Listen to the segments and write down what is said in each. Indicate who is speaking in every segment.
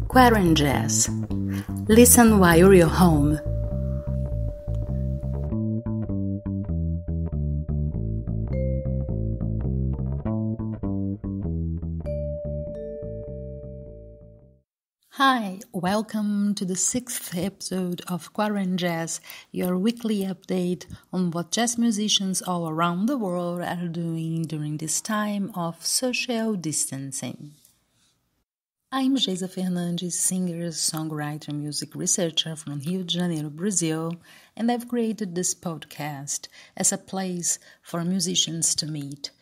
Speaker 1: QuaranJazz. Listen while you're home. Hi, welcome to the 6th episode of QuaranJazz, your weekly update on what jazz musicians all around the world are doing during this time of social distancing. I'm Geisa Fernandes, singer, songwriter, music researcher from Rio de Janeiro, Brazil, and I've created this podcast as a place for musicians to meet,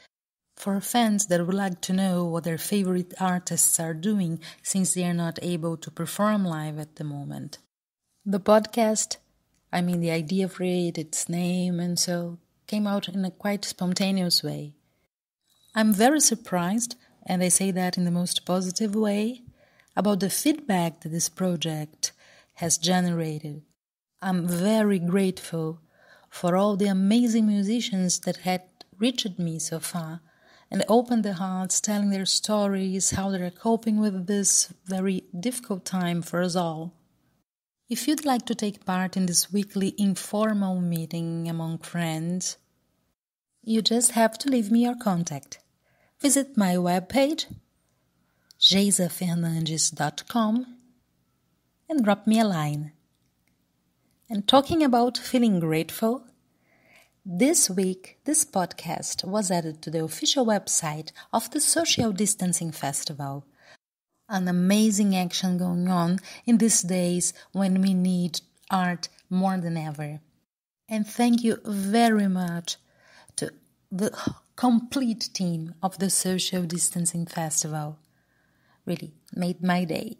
Speaker 1: for fans that would like to know what their favorite artists are doing since they are not able to perform live at the moment. The podcast, the idea for it, its name, and so came out in a quite spontaneous way. I'm very surprised, and I say that in the most positive way, about the feedback that this project has generated. I'm very grateful for all the amazing musicians that had reached me so far and opened their hearts, telling their stories, how they're coping with this very difficult time for us all. If you'd like to take part in this weekly informal meeting among friends, you just have to leave me your contact. Visit my webpage, geisafernandes.com, and drop me a line. And talking about feeling grateful, this week, this podcast was added to the official website of the Social Distancing Festival. An amazing action going on in these days when we need art more than ever. And thank you very much to the complete team of the Social Distancing Festival. Really made my day.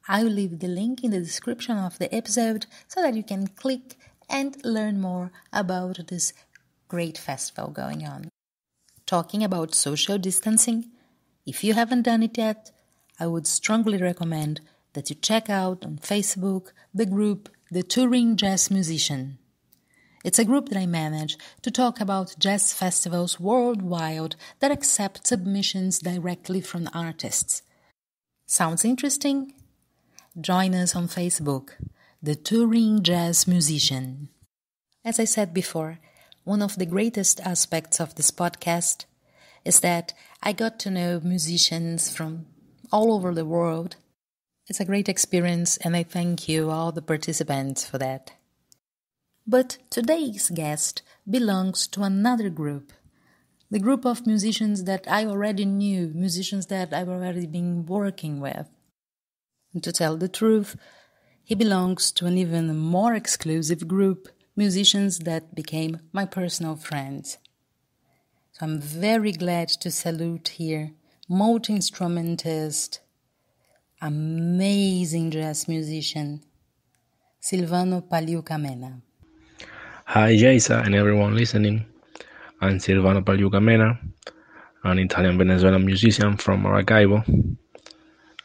Speaker 1: I will leave the link in the description of the episode so that you can click and learn more about this great festival going on. Talking about social distancing, if you haven't done it yet, I would strongly recommend that you check out on Facebook the group The Touring Jazz Musician. It's a group that I manage to talk about jazz festivals worldwide that accept submissions directly from artists. Sounds interesting? Join us on Facebook, The Touring Jazz Musician. As I said before, one of the greatest aspects of this podcast is that I got to know musicians from all over the world. It's a great experience, and I thank you, all the participants, for that. But today's guest belongs to another group, the group of musicians that I already knew, musicians that I've already been working with. And to tell the truth, he belongs to an even more exclusive group, musicians that became my personal friends. So I'm very glad to salute here multi-instrumentist, amazing jazz musician, Silvano Pagliuca-Mena.
Speaker 2: Hi Geisa and everyone listening. I'm Silvano Pagliuca-Mena, an Italian Venezuelan musician from Maracaibo.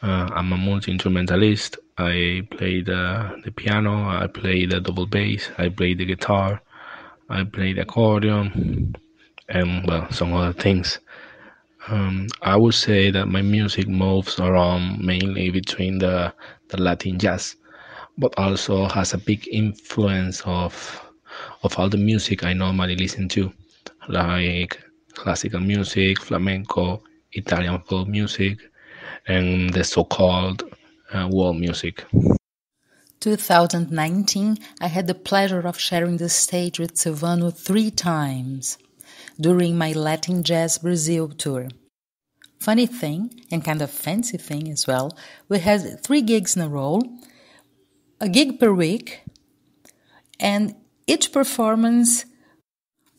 Speaker 2: I'm a multi-instrumentalist. I play the piano, I play the double bass, I play the guitar, I play the accordion, and some other things. I would say that my music moves around mainly between the Latin jazz, but also has a big influence of all the music I normally listen to, like classical music, flamenco, Italian folk music, and the so-called world music.
Speaker 1: 2019, I had the pleasure of sharing the stage with Silvano 3 times during my Latin Jazz Brazil tour. Funny thing, and kind of fancy thing as well, we had 3 gigs in a row, a gig per week, and each performance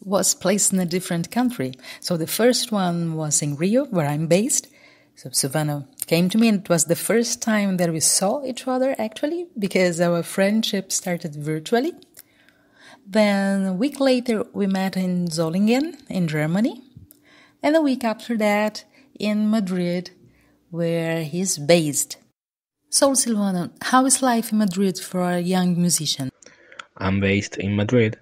Speaker 1: was placed in a different country. So the first one was in Rio, where I'm based. So Silvano came to me, and it was the first time that we saw each other, actually, because our friendship started virtually. Then a week later, we met in Solingen, in Germany. And a week after that, in Madrid, where he's based. So, Silvano, how is life in Madrid for a young musician?
Speaker 2: I'm based in Madrid,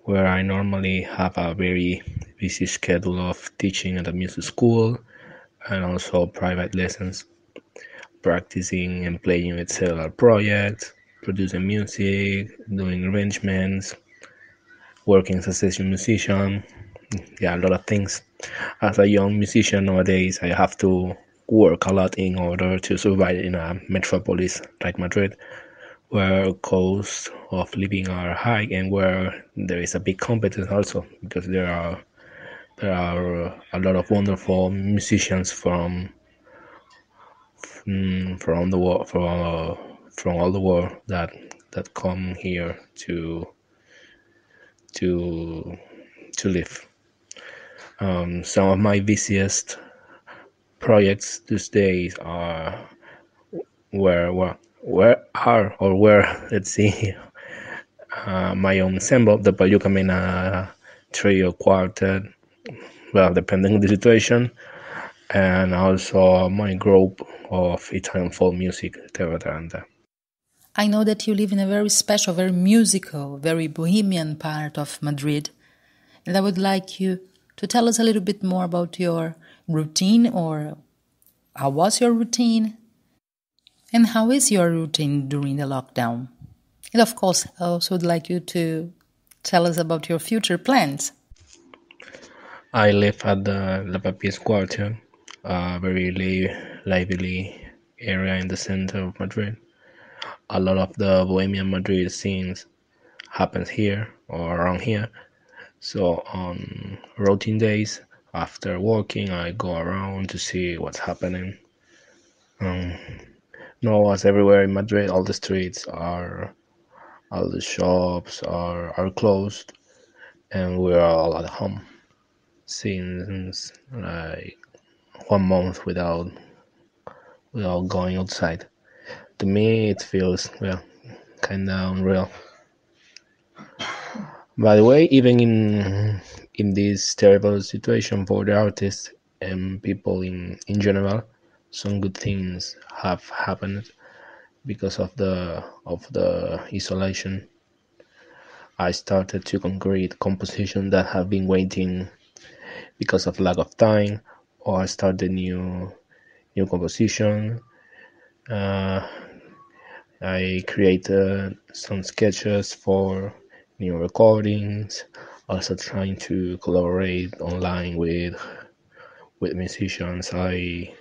Speaker 2: where I normally have a very busy schedule of teaching at a music school and also private lessons, practicing and playing with several projects, producing music, doing arrangements, working as a session musician. Yeah, a lot of things. As a young musician nowadays, I have to work a lot in order to survive in a metropolis like Madrid, where costs of living are high and where there is a big competition also because there are a lot of wonderful musicians from the world from all the world that come here to to live. Some of my busiest projects these days are where let's see my own ensemble, the PagliucaMena trio quartet, well, depending on the situation, and also my group of Italian folk music, Terra Taranta.
Speaker 1: I know that you live in a very special, very musical, very bohemian part of Madrid, and I would like you to tell us a little bit more about your routine, or how was your routine, and how is your routine during the lockdown. And of course, I also would like you to tell us about your future plans.
Speaker 2: I live at the La Papies quarter, a very lively area in the center of Madrid. A lot of the Bohemian Madrid scenes happens here or around here. So on routine days, after working, I go around to see what's happening. No, as everywhere in Madrid, all the shops are closed, and we're all at home since like 1 month without going outside. To me, it feels well kind of unreal. By the way, even in this terrible situation for the artists and people in general, some good things have happened because of the isolation. I started to concrete composition that have been waiting because of lack of time, or I started new composition. Uh, I created some sketches for new recordings. Also trying to collaborate online with musicians I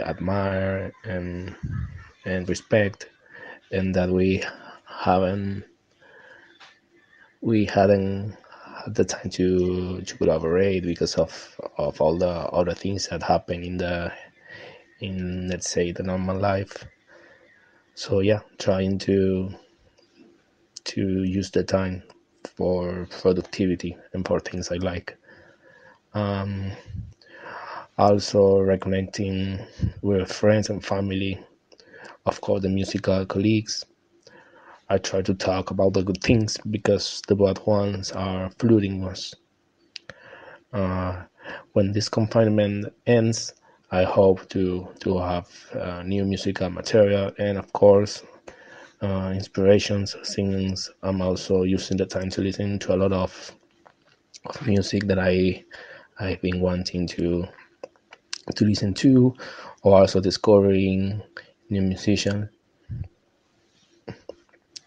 Speaker 2: admire and respect, and that haven't we hadn't had the time to collaborate because of all the other things that happen in let's say the normal life. So yeah, trying to use the time for productivity and for things I like. Um, Also reconnecting with friends and family, of course the musical colleagues. I try to talk about the good things because the bad ones are flooding us. When this confinement ends, I hope to have new musical material and of course inspirations, singings. I'm also using the time to listen to a lot of music that I've been wanting to listen to, or also discovering new musicians,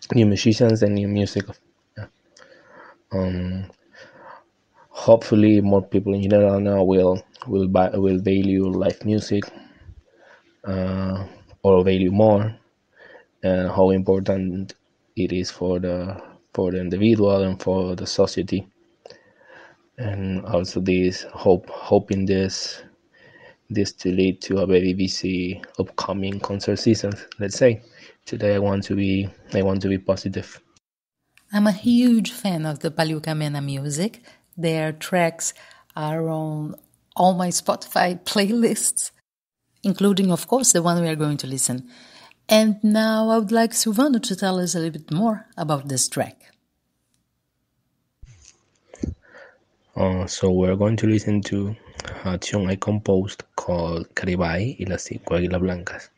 Speaker 2: and new music. Um, Hopefully, more people in general now will value live music, or value more, and how important it is for the individual and for the society. And also this hoping this to lead to a very busy upcoming concert season. Let's say today I want to be positive.
Speaker 1: I'm a huge fan of the Pagliuca-Mena music. Their tracks are on all my Spotify playlists, including, of course, the one we are going to listen. And now I would like Silvano to tell us a little bit more about this track.
Speaker 2: So we're going to listen to a tune I composed called Caribai y las cinco águilas blancas.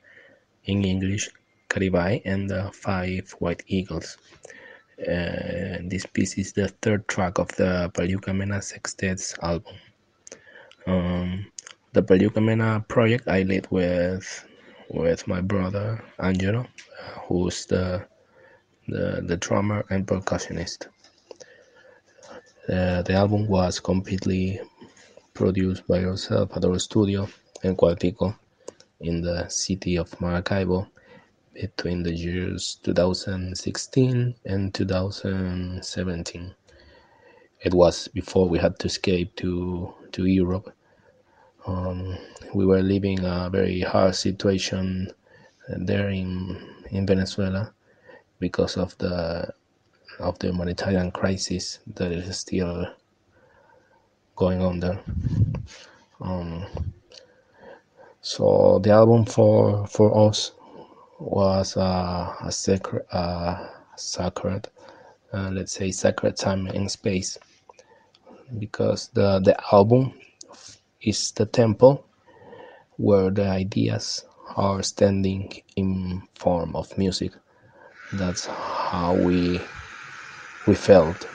Speaker 2: In English, Caribai and the five white eagles. This piece is the third track of the PagliucaMena Sextet's album. The PagliucaMena project I lead with my brother Angelo, who's the drummer and percussionist. The album was completely produced by ourselves at our studio in Cuartico in the city of Maracaibo between the years 2016 and 2017. It was before we had to escape to Europe. We were living a very hard situation there in Venezuela because of the humanitarian crisis that is still going on there. So the album for us was a sacred, let's say, sacred time and space, because the album is the temple where the ideas are standing in form of music. That's how we felt.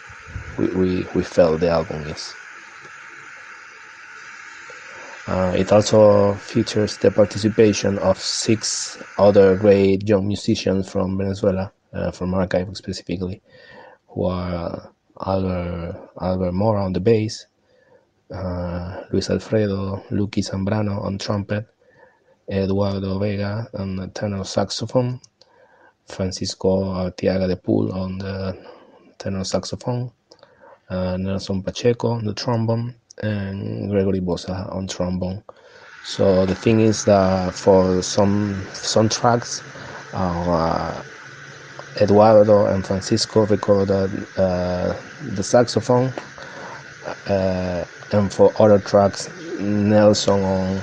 Speaker 2: We felt the album is. It also features the participation of 6 other great young musicians from Venezuela, from Maracaibo specifically, who are Albert Mora on the bass, Luis Alfredo Luqui Zambrano on trumpet, Eduardo Vega on the tenor saxophone, Francisco Arteaga de Pool on the tenor saxophone, Nelson Pacheco on the trombone, and Gregory Bosa on trombone. So the thing is that for some tracks, Eduardo and Francisco recorded the saxophone, and for other tracks, Nelson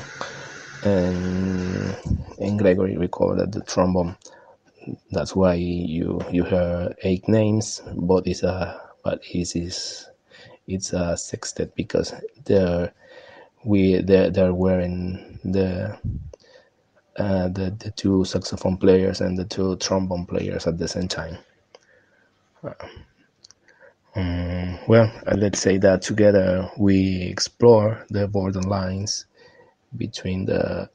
Speaker 2: and Gregory recorded the trombone. That's why you hear 8 names, but it's a sextet because they're wearing the 2 saxophone players and the 2 trombone players at the same time. Let's say that together we explore the borderlines between the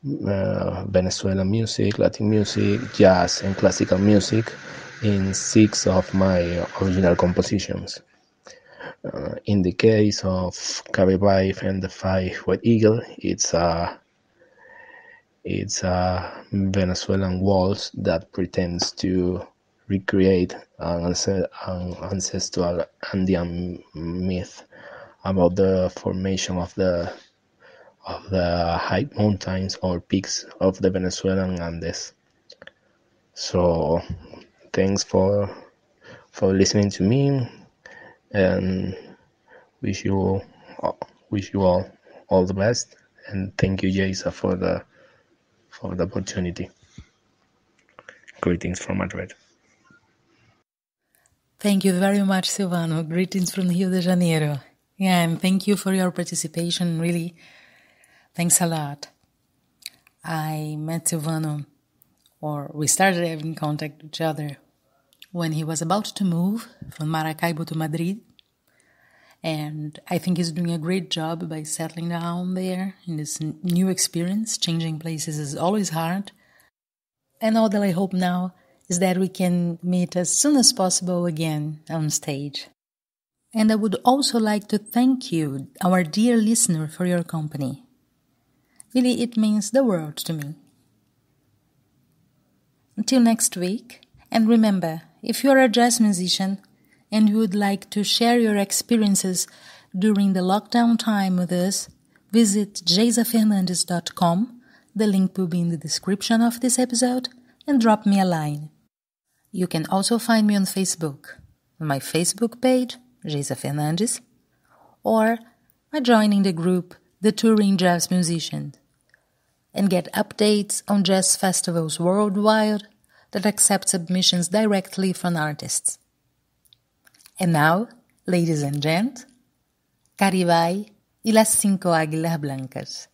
Speaker 2: Venezuelan music, Latin music, jazz, and classical music in 6 of my original compositions. In the case of Carrie Vive and the 5 White Eagle, it's a Venezuelan waltz that pretends to recreate an ancestral Andean myth about the formation of the high mountains or peaks of the Venezuelan Andes. So thanks for listening to me, and wish you all the best, and thank you, Jaisa, for the opportunity. Greetings from Madrid.
Speaker 1: Thank you very much, Silvano. Greetings from Rio de Janeiro. Yeah, and thank you for your participation. Really, thanks a lot. I met Silvano, or we started having contact with each other when he was about to move from Maracaibo to Madrid. And I think he's doing a great job by settling down there in this new experience. Changing places is always hard. And all that I hope now is that we can meet as soon as possible again on stage. And I would also like to thank you, our dear listener, for your company. Really, it means the world to me. Until next week, and remember, if you are a jazz musician and you would like to share your experiences during the lockdown time with us, visit jaisafernandes.com. The link will be in the description of this episode, and drop me a line. You can also find me on Facebook, on my Facebook page, Jaisa Fernandes, or by joining the group The Touring Jazz Musicians, and get updates on jazz festivals worldwide that accept submissions directly from artists. And now, ladies and gents, Caribay y las 5 águilas blancas.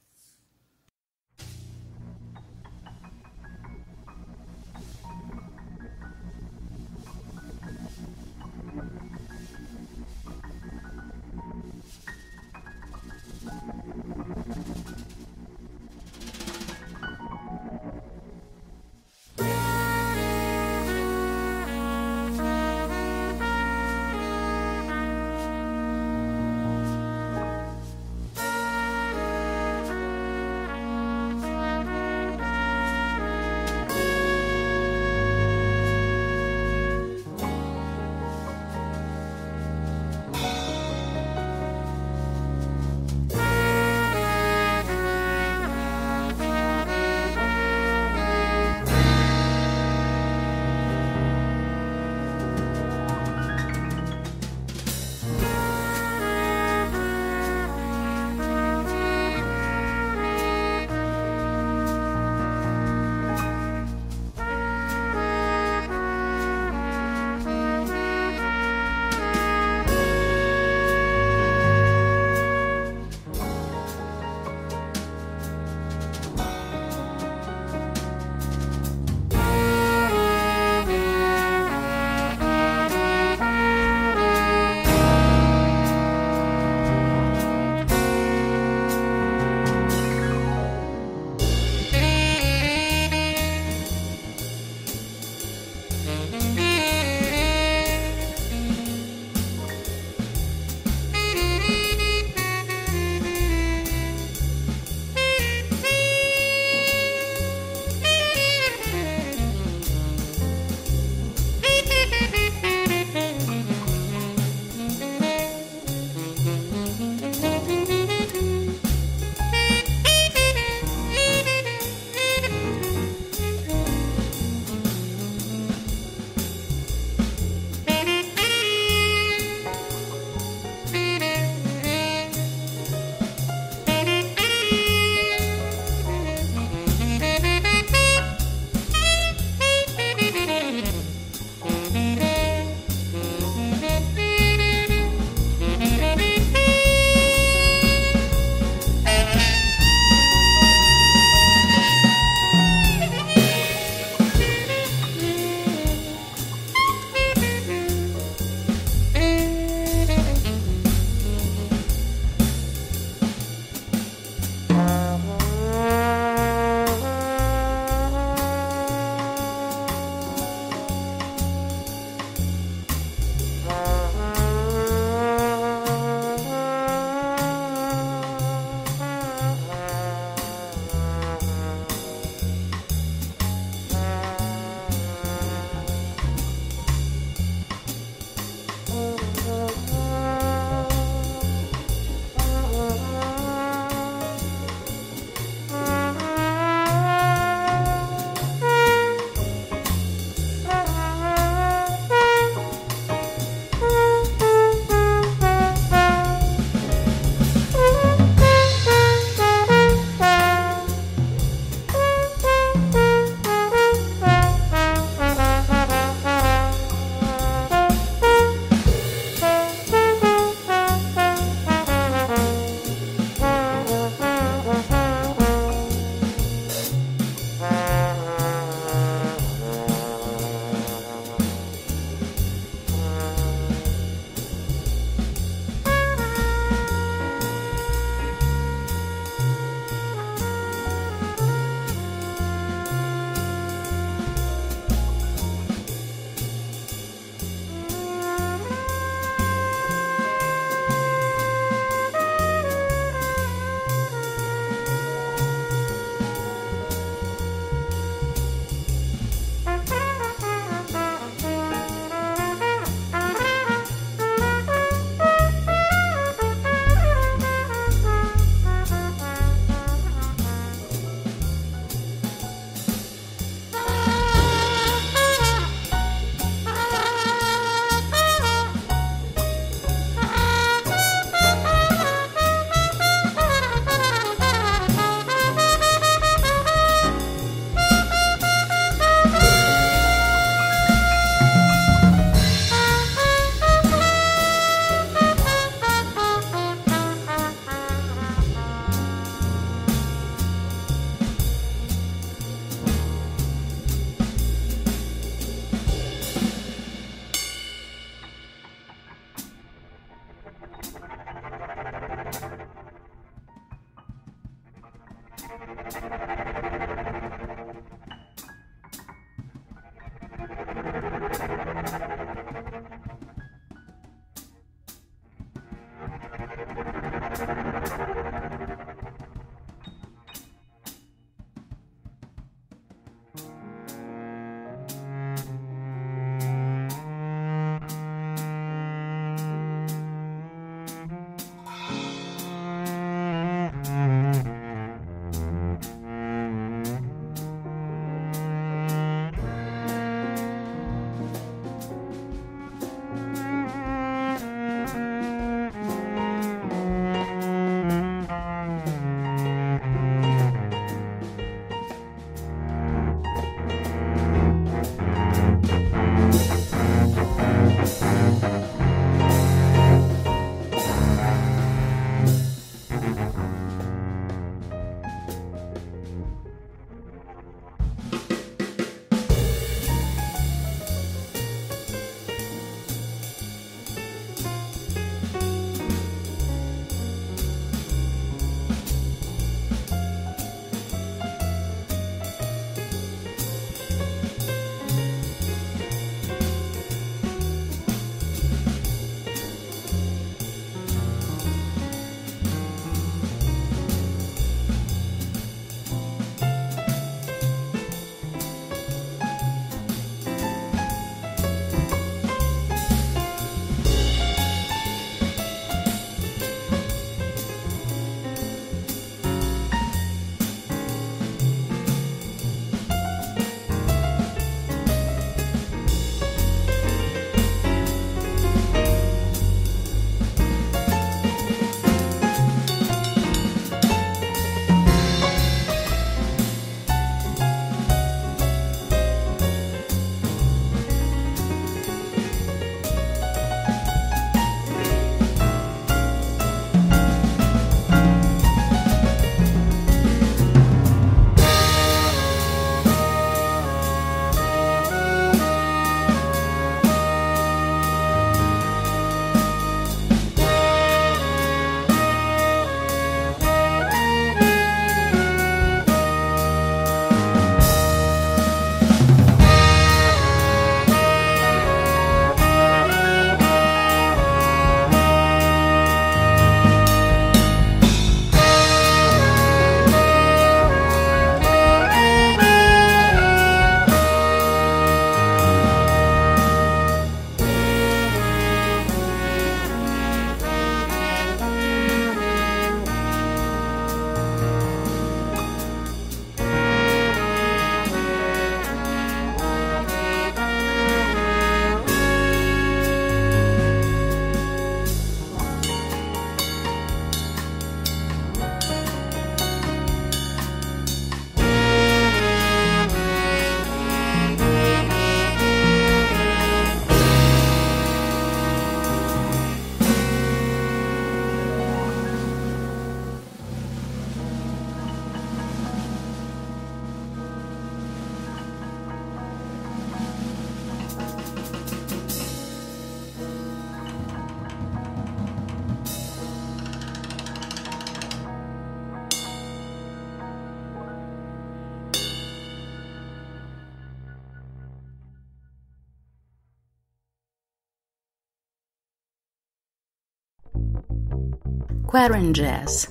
Speaker 1: QuaranJazz.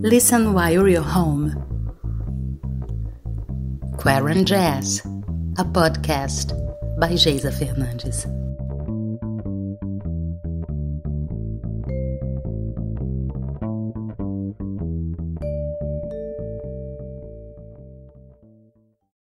Speaker 1: Listen while you're home. QuaranJazz, a podcast by Geisa Fernandes.